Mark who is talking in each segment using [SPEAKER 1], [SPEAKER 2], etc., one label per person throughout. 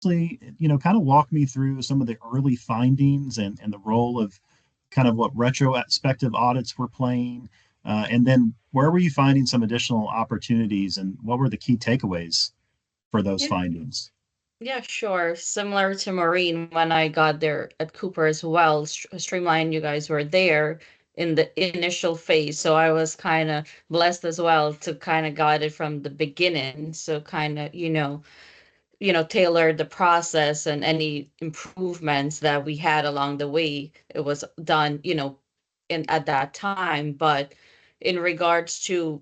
[SPEAKER 1] Kind of walk me through some of the early findings and the role of kind of what retrospective audits were playing. And then where were you finding some additional opportunities and what were the key takeaways for those
[SPEAKER 2] Yeah,
[SPEAKER 1] findings?
[SPEAKER 2] yeah, sure. Similar to Maureen, when I got there at Cooper as well, Streamline, you guys were there in the initial phase. So I was kind of blessed as well to kind of got it from the beginning. So kind of, tailor the process and any improvements that we had along the way. It was done, in at that time. But in regards to,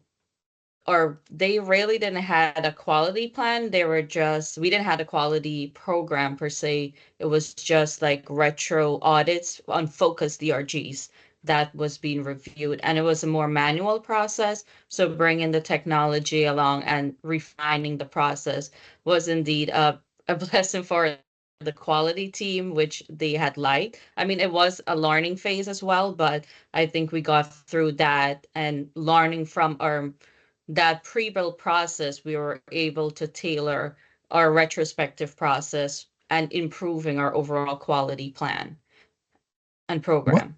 [SPEAKER 2] or they really didn't had a quality plan. We didn't have a quality program per se. It was just like retro audits on focus DRGs that was being reviewed. And it was a more manual process. So bringing the technology along and refining the process was indeed a blessing for the quality team, which they had liked. I mean, it was a learning phase as well, but I think we got through that and learning from our that pre-build process, we were able to tailor our retrospective process and improving our overall quality plan and
[SPEAKER 1] What
[SPEAKER 2] program.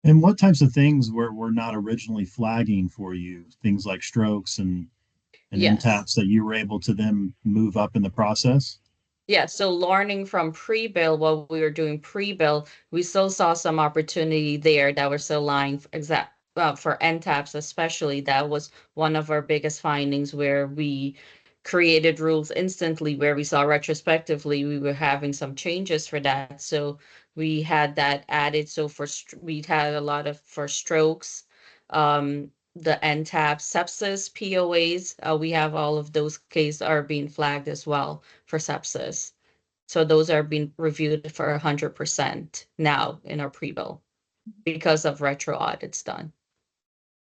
[SPEAKER 1] and what types of things were not originally flagging for you? Things like strokes and
[SPEAKER 2] Yes.
[SPEAKER 1] NTAPs that you were able to then move up in the process?
[SPEAKER 2] Yeah, so learning from pre-bill, while we were doing pre-bill, we still saw some opportunity there that we're still lying for for NTAPs especially. That was one of our biggest findings where we created rules instantly where we saw retrospectively we were having some changes for that. So we had that added. So we had a lot of for strokes, the NTAPs, sepsis, POAs, we have all of those cases are being flagged as well for sepsis. So those are being reviewed for 100% now in our pre-bill because of retro audits done.